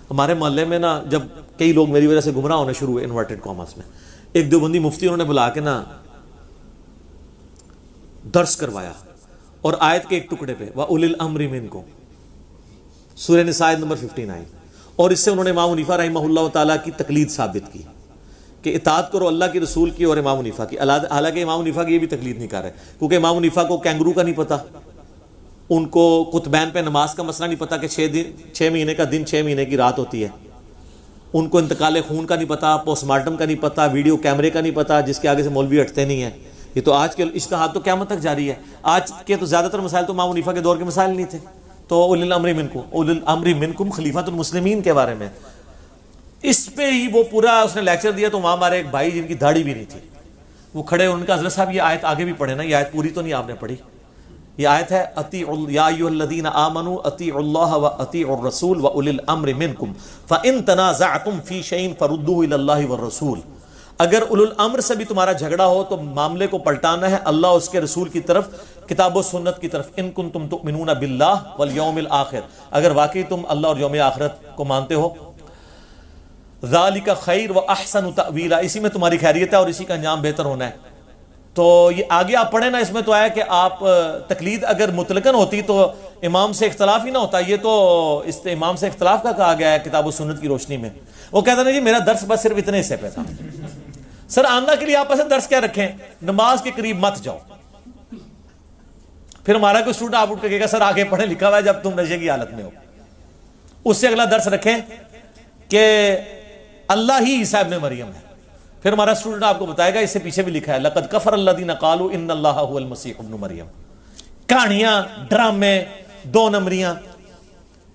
ہمارے محلے میں نا جب کئی لوگ میری وجہ سے گمراہ ہونے شروع ہوئے انورٹڈ کامرس میں، ایک دیوبندی مفتی انہوں نے بلا کے نا درس کروایا، اور آیت کے ایک ٹکڑے پہ وَأُولِي الْأَمْرِ مِنْكُمْ، سورہ نساء نمبر 59، اور اس سے انہوں نے امام حنیفہ رحمہ اللہ تعالیٰ کی تقلید ثابت کی کہ اطاعت کرو اللہ کی رسول کی اور امام حنیفہ کی۔ حالانکہ امام حنیفہ کی یہ بھی تقلید نہیں کر رہے، کیونکہ امام حنیفہ کو کینگرو کا نہیں پتہ، ان کو قطبین پہ نماز کا مسئلہ نہیں پتہ کہ 6 مہینے کا دن 6 مہینے کی رات ہوتی ہے، ان کو انتقال خون کا نہیں پتہ، پوسٹ مارٹم کا نہیں پتہ، ویڈیو کیمرے کا نہیں پتہ، جس کے آگے سے مولوی ہٹتے نہیں ہیں۔ یہ تو آج کے اجتہاد تو قیامت تک جاری ہے، آج کے تو زیادہ تر مسائل تو امام حنیفہ کے دور کے مسائل نہیں تھے۔ تو اولی الامر منکم، اولی الامر منکم خلیفۃ المسلمین کے بارے میں اس پہ ہی وہ پورا اس نے لیکچر دیا۔ تو وہاں ہمارے ایک بھائی جن کی داڑھی بھی نہیں تھی، وہ کھڑے، ان کا حضرت صاحب یہ آیت آگے بھی پڑھے نا، یہ آیت پوری تو نہیں آپ نے پڑھی، یہ آیت ہے یا ایھا الذین آمنوا اطیعوا اللہ واطیعوا الرسول واولی الامر منکم فان تنازعتم فی شیء فردوه الی اللہ والرسول۔ اگر اولو الامر سے بھی تمہارا جھگڑا ہو تو معاملے کو پلٹانا ہے اللہ اور اس کے رسول کی طرف، کتاب و سنت کی طرف۔ ان کنتم تؤمنون باللہ والیوم الآخر، اگر واقعی تم اللہ اور یوم آخرت کو مانتے ہو، ذالک خیر و احسن تأویلا، اسی میں تمہاری خیریت ہے اور اسی کا انجام بہتر ہونا ہے۔ تو یہ آگے آپ پڑھیں نا، اس میں تو آیا کہ آپ تقلید اگر مطلقاً ہوتی تو امام سے اختلاف ہی نہ ہوتا، یہ تو اس امام سے اختلاف کا کہا گیا ہے کتاب و سنت کی روشنی میں۔ وہ کہتے ہیں جی میرا درس بس صرف اتنے حصے پہ تھا۔ سر آندہ کے لیے آپ ایسے درس کیا رکھیں، نماز کے قریب مت جاؤ، پھر ہمارا کوئی اسٹوڈنٹ آپ اٹھ کے کہے گا سر آگے پڑھے لکھا ہوا ہے جب تم نشے کی حالت میں ہو۔ اس سے اگلا درس رکھیں کہ اللہ ہی عیسیٰ ابن مریم ہے، پھر ہمارا اسٹوڈنٹ آپ کو بتائے گا اس سے پیچھے بھی لکھا ہے لقد کفر الذین قالوا ان اللہ هو المسیح ابن مریم۔ کہانیاں، ڈرامے، 2 نمبریاں۔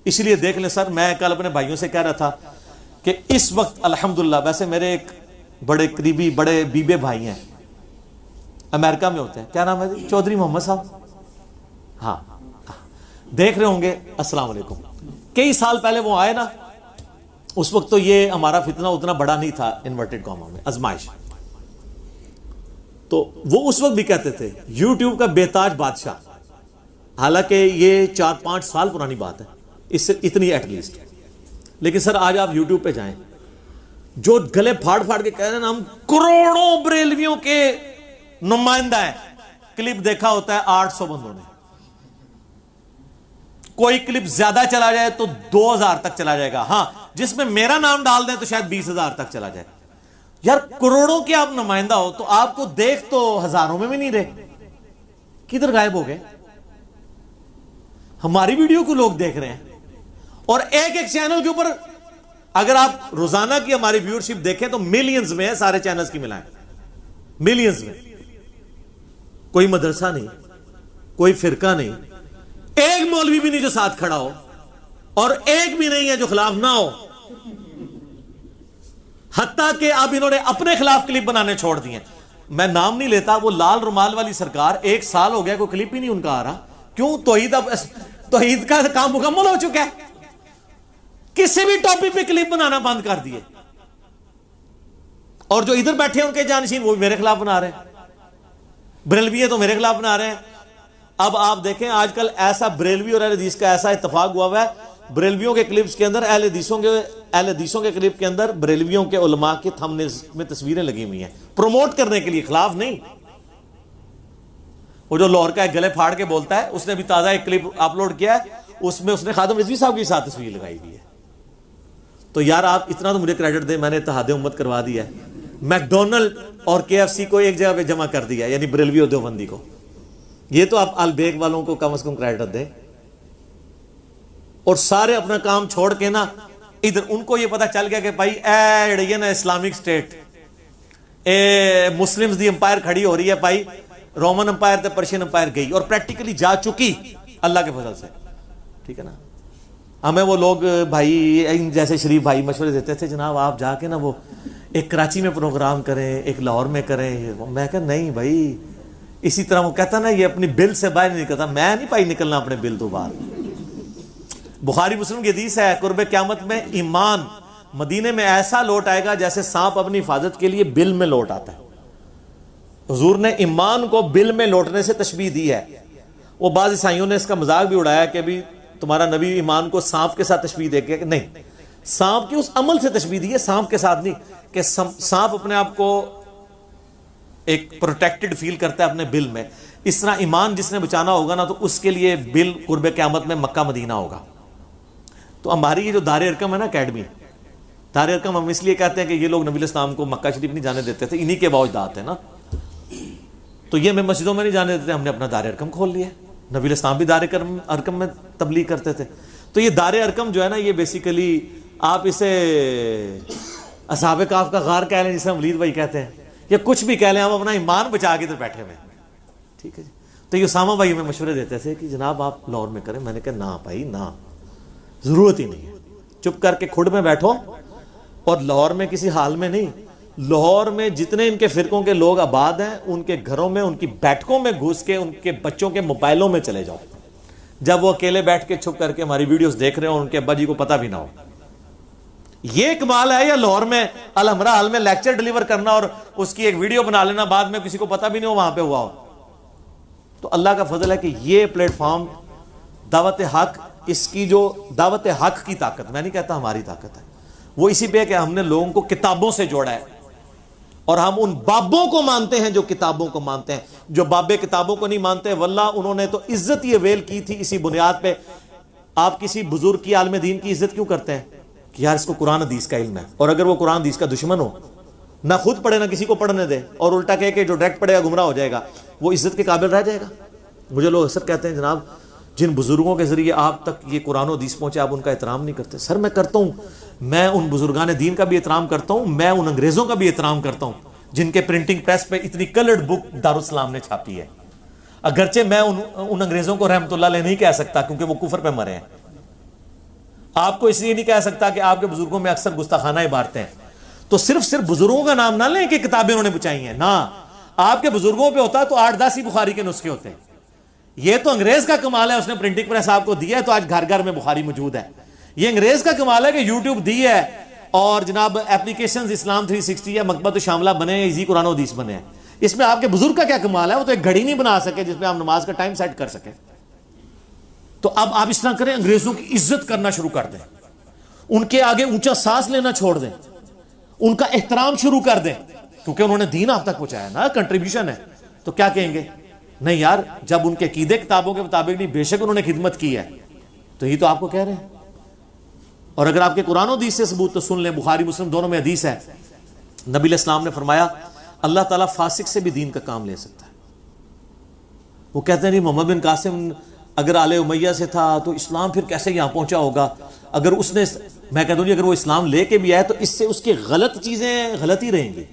اس لیے دیکھ لیں سر، میں کل اپنے بھائیوں سے کہہ رہا تھا کہ اس وقت الحمدللہ، ویسے میرے ایک بڑے قریبی بڑے بیبے بھائی ہیں، امریکہ میں ہوتے ہیں، کیا نام ہے جی؟ چودھری محمد صاحب، ہاں دیکھ رہے ہوں گے، السلام علیکم۔ کئی سال پہلے وہ آئے نا، اس وقت تو یہ ہمارا فتنہ اتنا بڑا نہیں تھا انورٹڈ کاما میں، آزمائش، تو وہ اس وقت بھی کہتے تھے یوٹیوب کا بے تاج بادشاہ، حالانکہ یہ 4-5 سال پرانی بات ہے، اس سے اتنی ایٹ لیسٹ۔ لیکن سر آج آپ یوٹیوب پہ جائیں، جو گلے پھاڑ پھاڑ کے کہہ رہے ہیں ہم کروڑوں بریلویوں کے نمائندہ ہیں، کلپ دیکھا ہوتا ہے 800 بندوں نے، کوئی کلپ زیادہ چلا جائے تو 2000 تک چلا جائے گا، ہاں جس میں میرا نام ڈال دیں تو شاید 20,000 تک چلا جائے۔ یار کروڑوں کے آپ نمائندہ ہو تو آپ کو دیکھ تو ہزاروں میں بھی نہیں رہے، کدھر غائب ہو گئے؟ ہماری ویڈیو کو لوگ دیکھ رہے ہیں، اور ایک ایک چینل کے اوپر اگر آپ روزانہ کی ہماری ویورشپ دیکھیں تو ملینز میں ہے، سارے چینلز کی ملائیں ملینز میں۔ کوئی مدرسہ نہیں، کوئی فرقہ نہیں، ایک مولوی بھی نہیں جو ساتھ کھڑا ہو، اور ایک بھی نہیں ہے جو خلاف نہ ہو، حتیٰ کہ اب انہوں نے اپنے خلاف کلپ بنانے چھوڑ دیے۔ میں نام نہیں لیتا، وہ لال رومال والی سرکار 1 سال ہو گیا کوئی کلپ ہی نہیں ان کا آ رہا، کیوں؟ توحید کا کام مکمل ہو چکا ہے، کسی بھی ٹاپک پہ کلپ بنانا بند کر دیے، اور جو ادھر بیٹھے ہیں ان کے جانشین وہ بھی میرے خلاف بنا رہے ہیں، بریلوی تو میرے خلاف بنا رہے ہیں۔ اب آپ دیکھیں آج کل ایسا بریلوی اور اہل حدیث کا ایسا اتفاق ہوا ہوا ہے، بریلویوں کے کلپس کے اندر اہل حدیثوں کے کلپ کے اندر بریلویوں کے علماء کے تھمبنیلز میں تصویریں لگی ہوئی ہیں، پروموٹ کرنے کے لیے، خلاف نہیں۔ وہ جو لاہور کا ایک گلے پھاڑ کے بولتا ہے، اس نے بھی تازہ ایک کلپ اپلوڈ کیا ہے، اس میں اس نے خادم رضوی صاحب کے ساتھ تصویر لگائی ہوئی ہے۔ تو یار آپ اتنا تو مجھے کریڈٹ دیں، میں نے اتحاد امت کروا دیا ہے، میک ڈونلڈ اور KFC کو ایک جگہ پہ جمع کر دیا، یعنی بریلوی اور دیوبندی کو۔ یہ تو آپ البیگ والوں کو کم از کم کریڈٹ دیں، اور سارے اپنا کام چھوڑ کے نا ادھر، ان کو یہ پتا چل گیا کہ بھائی اے نا اسلامک اسٹیٹ، مسلمز دی امپائر کھڑی ہو رہی ہے، بھائی رومن امپائر تے پرشین امپائر گئی، اور پریکٹیکلی جا چکی اللہ کے فضل سے، ٹھیک ہے نا۔ ہمیں وہ لوگ بھائی جیسے شریف بھائی مشورے دیتے تھے، جناب آپ جا کے نا وہ ایک کراچی میں پروگرام کریں، ایک لاہور میں کریں، میں کہا نہیں بھائی، اسی طرح وہ کہتا نا یہ اپنی بل سے باہر نہیں نکلتا، میں نہیں پائی نکلنا اپنے بل تو باہر۔ بخاری مسلم کی حدیث ہے، قرب قیامت میں ایمان مدینے میں ایسا لوٹ آئے گا جیسے سانپ اپنی حفاظت کے لیے بل میں لوٹ آتا ہے۔ حضور نے ایمان کو بل میں لوٹنے سے تشبیہ دی ہے۔ وہ بعض عیسائیوں نے اس کا مذاق بھی اڑایا کہ بھی تمہارا نبی ایمان کو سانپ کے ساتھ تشبیہ دے کے، نہیں، سانپ کی اس عمل سے تشبیہ دی ہے، سانپ کے ساتھ نہیں کہ سانپ اپنے آپ کو ایک پروٹیکٹڈ فیل کرتا ہے اپنے بل میں، اس طرح ایمان جس نے بچانا ہوگا نا تو اس کے لیے بل قرب قیامت میں مکہ مدینہ ہوگا۔ تو ہماری یہ جو دار ارقم ہے نا اکیڈمی، دار ارقم ہم اس لیے کہتے ہیں کہ یہ لوگ نبی الاسلام کو مکہ شریف نہیں جانے دیتے تھے، انہی کے باوجدات ہیں نا، تو یہ ہمیں مسجدوں میں نہیں جانے دیتے، ہم نے اپنا دار ارقم کھول لیا۔ نبی الاسلام بھی دار ارقم میں تبلیغ کرتے تھے۔ تو یہ دار ارقم جو ہے نا یہ بیسیکلی آپ اسے اصحاب کہف کا غار کہہ لیں جسے ہم ولید بھائی کہتے ہیں، یا کچھ بھی کہہ لیں، ہم اپنا ایمان بچا کے ادھر بیٹھے ہوئے ہیں، ٹھیک ہے جی۔ تو یہ اسامہ بھائی ہمیں مشورے دیتے تھے کہ جناب آپ لاہور میں کریں، میں نے کہا نہ بھائی نہ، ضرورت ہی نہیں ہے، چپ کر کے کھڈ میں بیٹھو، اور لاہور میں کسی حال میں نہیں، لاہور میں جتنے ان کے فرقوں کے لوگ آباد ہیں ان کے گھروں میں، ان کی بیٹھکوں میں گھس کے ان کے بچوں کے موبائلوں میں چلے جاؤ، جب وہ اکیلے بیٹھ کے چھپ کر کے ہماری ویڈیوز دیکھ رہے ہوں، ان کے ابا جی کو پتہ بھی نہ ہو۔ یہ کمال ہے، یا لاہور میں الحمرا حال میں لیکچر ڈیلیور کرنا اور اس کی ایک ویڈیو بنا لینا، بعد میں کسی کو پتہ بھی نہیں ہو وہاں پہ ہوا ہو۔ تو اللہ کا فضل ہے کہ یہ پلیٹ فارم دعوت حق، اس کی جو دعوت حق کی طاقت، میں نہیں کہتا ہماری طاقت ہے، وہ اسی پہ ہے کہ ہم نے لوگوں کو کتابوں سے جوڑا ہے، اور ہم ان بابوں کو مانتے ہیں جو کتابوں کو مانتے ہیں۔ جو بابے کتابوں کو نہیں مانتے واللہ انہوں نے تو عزت یہ ویل کی تھی اسی بنیاد پہ۔ آپ کسی بزرگ کی عالم دین کی عزت کیوں کرتے ہیں کہ یار اس کو قرآن حدیث کا علم ہے، اور اگر وہ قرآن حدیث کا دشمن ہو، نہ خود پڑھے نہ کسی کو پڑھنے دے، اور الٹا کہے کہ جو ڈائریکٹ پڑھے گا گمراہ ہو جائے گا، وہ عزت کے قابل رہ جائے گا؟ مجھے لوگ اکثر کہتے ہیں جناب جن بزرگوں کے ذریعے آپ تک یہ قرآن و حدیث پہنچے آپ ان کا احترام نہیں کرتے۔ سر میں کرتا ہوں، میں ان بزرگان دین کا بھی احترام کرتا ہوں، میں ان انگریزوں کا بھی احترام کرتا ہوں جن کے پرنٹنگ پریس پہ اتنی کلرڈ بک دارالاسلام نے چھاپی ہے، اگرچہ میں ان انگریزوں کو رحمت اللہ علیہ نہیں کہہ سکتا کیونکہ وہ کفر پہ مرے ہیں، آپ کو اس لیے نہیں کہہ سکتا کہ آپ کے بزرگوں میں اکثر گستاخانہ عبارتیں ہیں۔ تو صرف بزرگوں کا نام نہ لیں کہ کتابیں انہوں نے بچائی ہیں، نہ، آپ کے بزرگوں پہ ہوتا تو 8-10 ہی بخاری کے نسخے ہوتے ہیں۔ یہ تو انگریز کا کمال ہے، اس نے پرنٹنگ پریس آپ کو دیا ہے تو آج گھر گھر میں بخاری موجود ہے۔ یہ انگریز کا کمال ہے کہ یوٹیوب دی ہے اور جناب اپلیکیشنز اسلام 360 یا مکتبۃ الشاملہ بنے ہیں، ایزی قرآن و حدیث بنے ہیں۔ اس میں آپ کے بزرگ کا کیا کمال ہے؟ وہ تو ایک گھڑی نہیں بنا سکے جس میں آپ نماز کا ٹائم سیٹ کر سکیں۔ تو اب آپ اس طرح کریں، انگریزوں کی عزت کرنا شروع کر دیں، ان کے آگے اونچا سانس لینا چھوڑ دیں، ان کا احترام شروع کر دیں، کیونکہ انہوں نے دین آپ تک پہنچایا نا، کنٹریبیوشن ہے۔ تو کیا کہیں گے؟ نہیں یار، جب ان کے عقیدے کتابوں کے مطابق نہیں، بے شک انہوں نے خدمت کی ہے، تو یہ تو آپ کو کہہ رہے ہیں۔ اور اگر آپ کے قرآن و حدیث سے ثبوت تو سن لیں، بخاری مسلم دونوں میں حدیث ہے، نبی علیہ السلام نے فرمایا اللہ تعالیٰ فاسق سے بھی دین کا کام لے سکتا ہے۔ وہ کہتے ہیں نہیں، محمد بن قاسم اگر آل امیہ سے تھا تو اسلام پھر کیسے یہاں پہنچا ہوگا؟ اگر اس نے، میں کہتا ہوں اگر وہ اسلام لے کے بھی آئے تو اس سے اس کی غلط چیزیں غلط ہی رہیں گی۔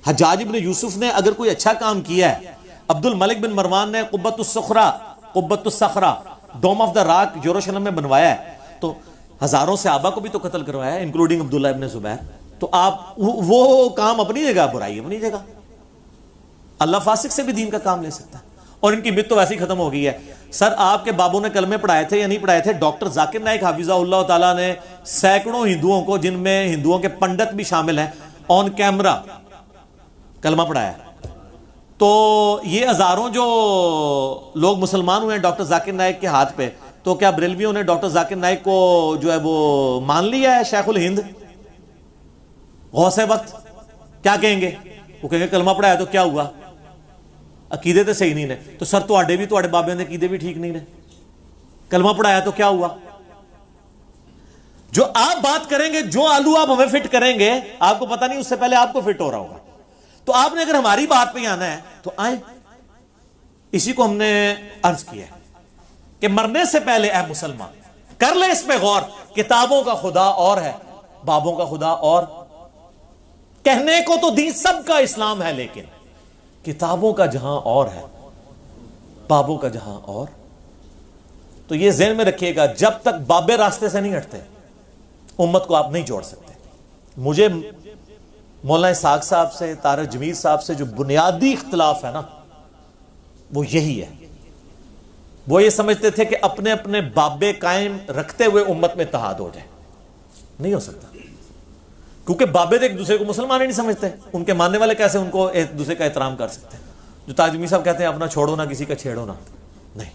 حجاج ابن یوسف نے اگر کوئی اچھا کام کیا ہے، عبد الملک بن مروان نے قبۃ الصخرہ ڈوم آف دا راک یروشلم میں بنوایا ہے، تو ہزاروں صحابہ کو بھی تو قتل کروایا ہے انکلوڈنگ عبداللہ ابن زبیر۔ تو آپ وہ کام اپنی جگہ، برائی اپنی جگہ، اللہ فاسق سے بھی دین کا کام لے سکتا ہے۔ اور ان کی مت تو ویسے ہی ختم ہو گئی ہے۔ سر آپ کے بابوں نے کلمے پڑھائے تھے یا نہیں پڑھائے تھے؟ ڈاکٹر ذاکر نائک حافظہ اللہ تعالیٰ نے سینکڑوں ہندوؤں کو، جن میں ہندوؤں کے پنڈت بھی شامل ہیں، آن کیمرہ کلمہ پڑھایا۔ تو یہ ہزاروں جو لوگ مسلمان ہوئے ہیں ڈاکٹر ذاکر نائک کے ہاتھ پہ، تو کیا بریلویوں نے ڈاکٹر ذاکر نائک کو جو ہے وہ مان لیا ہے شیخ الہند، غوث وقت؟ کیا کہیں گے؟ وہ کہیں گے کلمہ پڑھایا تو کیا ہوا؟ عقیدے تو صحیح نہیں نے۔ تو سر تواڈے بھی، تواڈے بابے دے عقیدے بھی ٹھیک نہیں نے، کلمہ پڑھایا تو کیا ہوا؟ جو آپ بات کریں گے، جو آلو آپ ہمیں فٹ کریں گے، آپ کو پتہ نہیں اس سے پہلے آپ کو فٹ ہو رہا ہوگا۔ تو آپ نے اگر ہماری بات پہ آنا ہے تو آئیں۔ اسی کو ہم نے عرض کیا کہ مرنے سے پہلے اے مسلمان کر لے اس پہ غور، کتابوں کا خدا اور ہے، بابوں کا خدا اور۔ کہنے کو تو دین سب کا اسلام ہے، لیکن کتابوں کا جہاں اور ہے، بابوں کا جہاں اور۔ تو یہ ذہن میں رکھیے گا، جب تک بابے راستے سے نہیں ہٹتے امت کو آپ نہیں جوڑ سکتے۔ مجھے مولانا اسحاق صاحب سے، طارق جمیل صاحب سے جو بنیادی اختلاف ہے نا، وہ یہی ہے۔ وہ یہ سمجھتے تھے کہ اپنے اپنے بابے قائم رکھتے ہوئے امت میں اتحاد ہو جائے، نہیں ہو سکتا، کیونکہ بابے تو ایک دوسرے کو مسلمان ہی نہیں سمجھتے، ان کے ماننے والے کیسے ان کو ایک دوسرے کا احترام کر سکتے ہیں؟ جو طارق جمیل صاحب کہتے ہیں اپنا چھوڑو نہ کسی کا چھیڑو نہ، نہیں،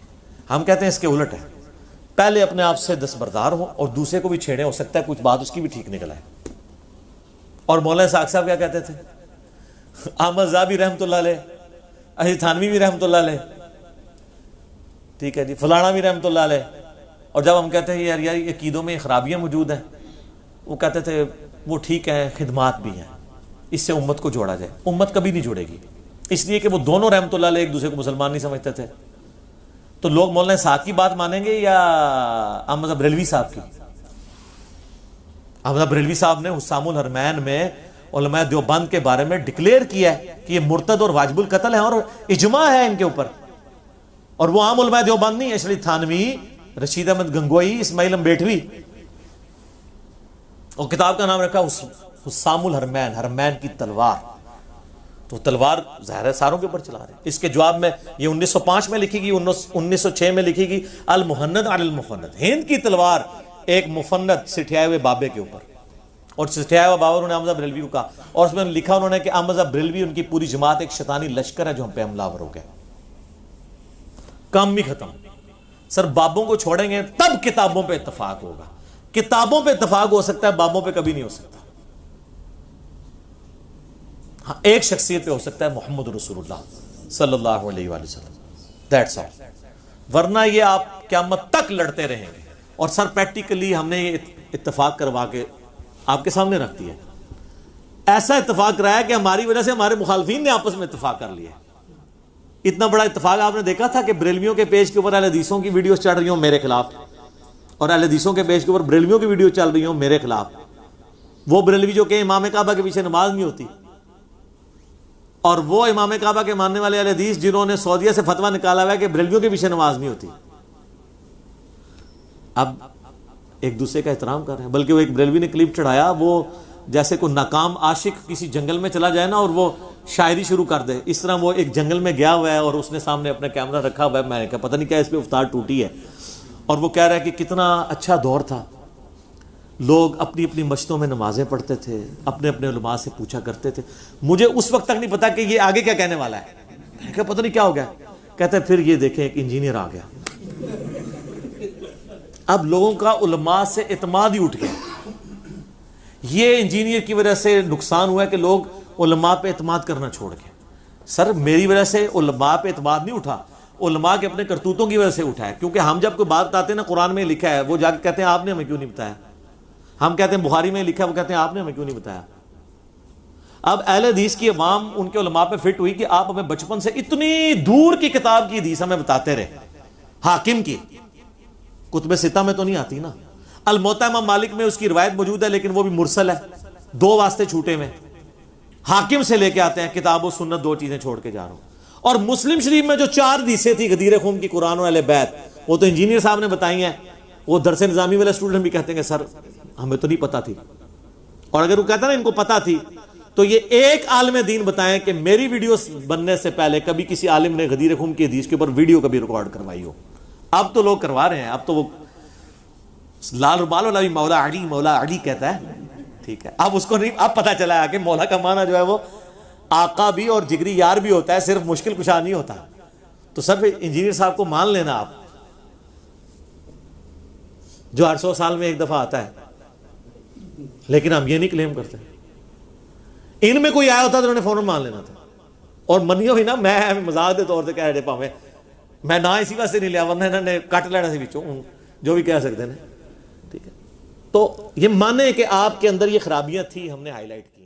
ہم کہتے ہیں اس کے الٹ ہے، پہلے اپنے آپ سے دستبردار ہوں اور دوسرے کو بھی چھیڑیں، ہو سکتا ہے کچھ بات اس کی بھی ٹھیک نکل آئے۔ اور مولانا اسحاق صاحب کیا کہتے تھے؟ احمد زابی رحمۃ اللہ علیہ، علی تھانوی بھی رحمۃ اللہ علیہ، ٹھیک ہے جی، فلانا بھی رحمۃ اللہ علیہ، اور جب ہم کہتے ہیں یار یہ عقیدوں میں خرابیاں موجود ہیں، وہ کہتے تھے وہ ٹھیک ہے، خدمات بھی ہیں، اس سے امت کو جوڑا جائے۔ امت کبھی نہیں جوڑے گی، اس لیے کہ وہ دونوں رحمۃ اللہ علیہ ایک دوسرے کو مسلمان نہیں سمجھتے تھے۔ تو لوگ مولانا اسحاق کی بات مانیں گے یا احمد بریلوی صاحب کی؟ احمد بریلوی صاحب نے حسام الحرمین میں علماء دیوبند کے بارے میں ڈکلیئر کیا ہے کہ یہ مرتد اور واجب القتل ہے، اور اجماع ہے ان کے اوپر، اور وہ عام علماء دیوبند نہیں، علی تھانوی، رشید احمد گنگوئی، اسماعیل امبیٹوی، اور کتاب کا نام رکھا حسام الحرمین، حرمین کی تلوار۔ تو تلوار ظاہر ہے ساروں کے اوپر چلا رہے ہیں۔ اس کے جواب میں یہ 1905 میں لکھی گئی، 1906 میں لکھی گئی، المحند علی المفند، ہند کی تلوار ایک مفند سٹھیائے ہوئے بابے کے اوپر، اور سٹھیائے ہوئے بابا انہوں نے احمد بریلوی کو کہا، اور اس میں لکھا انہوں نے کہ احمد بریلوی ان کی پوری جماعت ایک شیطانی لشکر ہے جو ہم پہ حملہ آور ہو گئے۔ کام بھی ختم۔ سر بابوں کو چھوڑیں گے تب کتابوں پہ اتفاق ہوگا، کتابوں پہ اتفاق ہو سکتا ہے، بابوں پہ کبھی نہیں ہو سکتا۔ ہاں ایک شخصیت پہ ہو سکتا ہے، محمد رسول اللہ صلی اللہ علیہ وآلہ وسلم، دیٹس آل، ورنہ یہ آپ قیامت تک لڑتے رہیں گے۔ اور سر پریکٹیکلی ہم نے یہ اتفاق کروا کے آپ کے سامنے رکھ دیا، ایسا اتفاق کرایا کہ ہماری وجہ سے ہمارے مخالفین نے آپس میں اتفاق کر لیا۔ اتنا بڑا اتفاق آپ نے دیکھا تھا کہ بریلویوں کے پیج کے اوپر اہل حدیثوں کی ویڈیوز چل رہی ہوں میرے خلاف، اور اہل حدیثوں کے پیج کے اوپر بریلویوں کی ویڈیو چل رہی ہوں میرے خلاف۔ وہ بریلوی جو کہ امام کعبہ کے پیچھے نماز نہیں ہوتی، اور وہ امام کعبہ کے ماننے والے اہل حدیث جنہوں نے سعودیہ سے فتویٰ نکالا ہوا ہے کہ بریلویوں کے پیچھے نماز نہیں ہوتی، اب ایک دوسرے کا احترام کر رہے ہیں۔ بلکہ وہ ایک بریلوی نے کلپ چڑھایا، وہ جیسے کوئی ناکام عاشق کسی جنگل میں چلا جائے نا اور وہ شاعری شروع کر دے، اس طرح وہ ایک جنگل میں گیا ہوا ہے اور اس نے سامنے اپنا کیمرہ رکھا ہوا ہے، میں نے کہا پتہ نہیں کیا اس پہ افطار ٹوٹی ہے، اور وہ کہہ رہا ہے کہ کتنا اچھا دور تھا، لوگ اپنی اپنی مسجدوں میں نمازیں پڑھتے تھے، اپنے اپنے علماء سے پوچھا کرتے تھے، مجھے اس وقت تک نہیں پتا کہ یہ آگے کیا کہنے والا ہے، میں نے کہا پتہ نہیں کیا ہو گیا، کہتے ہیں پھر یہ دیکھیں ایک انجینئر آ گیا۔ اب لوگوں کا علماء سے اعتماد ہی اٹھ گیا، یہ انجینئر کی وجہ سے نقصان ہوا ہے کہ لوگ علماء پہ اعتماد کرنا چھوڑ گئے۔ سر میری وجہ سے علماء پہ اعتماد نہیں اٹھا، علماء کے اپنے کرتوتوں کی وجہ سے اٹھا ہے، کیونکہ ہم جب کوئی بات بتاتے ہیں نا قرآن میں لکھا ہے، وہ جا کے کہتے ہیں آپ نے ہمیں کیوں نہیں بتایا، ہم کہتے ہیں بخاری میں لکھا ہے، وہ کہتے ہیں آپ نے ہمیں کیوں نہیں بتایا۔ اب اہل حدیث کی عوام ان کے علماء پہ فٹ ہوئی کہ آپ ہمیں بچپن سے اتنی دور کی کتاب کی حدیث ہمیں بتاتے رہے، حاکم کی، کتب ستہ میں تو نہیں آتی نا، الموطا امام مالک میں اس کی روایت موجود ہے لیکن وہ بھی مرسل ہے، دو واسطے چھوٹے میں، حاکم سے لے کے آتے ہیں، کتاب و سنت دو چیزیں چھوڑ کے جا رہا ہوں۔ اور مسلم شریف میں جو 4 حدیثیں تھی غدیر خون کی، قرآن و اہل بیت، وہ تو انجینئر صاحب نے بتائی ہیں، وہ درس نظامی والے اسٹوڈنٹ بھی کہتے ہیں کہ سر ہمیں تو نہیں پتا تھی، اور اگر وہ کہتا نا ان کو پتا تھی تو یہ ایک عالم دین بتائیں کہ میری ویڈیو بننے سے پہلے کبھی کسی عالم نے غدیر خون کی حدیث کے اوپر ویڈیو کبھی ریکارڈ کروائی ہو۔ اب تو لوگ کروا رہے ہیں، اب تو وہ لال رومال والا بھی مولا علی کہتا ہے، ٹھیک ہے، اب اس کو نہیں، اب پتہ چلا ہے کہ مولا کا معنی جو ہے وہ آقا بھی اور جگری یار بھی ہوتا ہے، صرف مشکل کشا نہیں ہوتا۔ تو سر انجینئر صاحب کو مان لینا آپ، جو 800 سال میں ایک دفعہ آتا ہے، لیکن ہم یہ نہیں کلیم کرتے۔ ان میں کوئی آیا ہوتا تو انہوں نے فوراً مان لینا تھا، اور منیو ہی نا، میں مزاق دے طور سے کہہ رہے پاویں میں نہ اسی واسطے نہیں لیا، ورنہ انہوں نے کٹ لینا سی بچوں، جو بھی کہہ سکتے ہیں، ٹھیک ہے۔ تو یہ مانے کہ آپ کے اندر یہ خرابیاں تھی، ہم نے ہائی لائٹ کی۔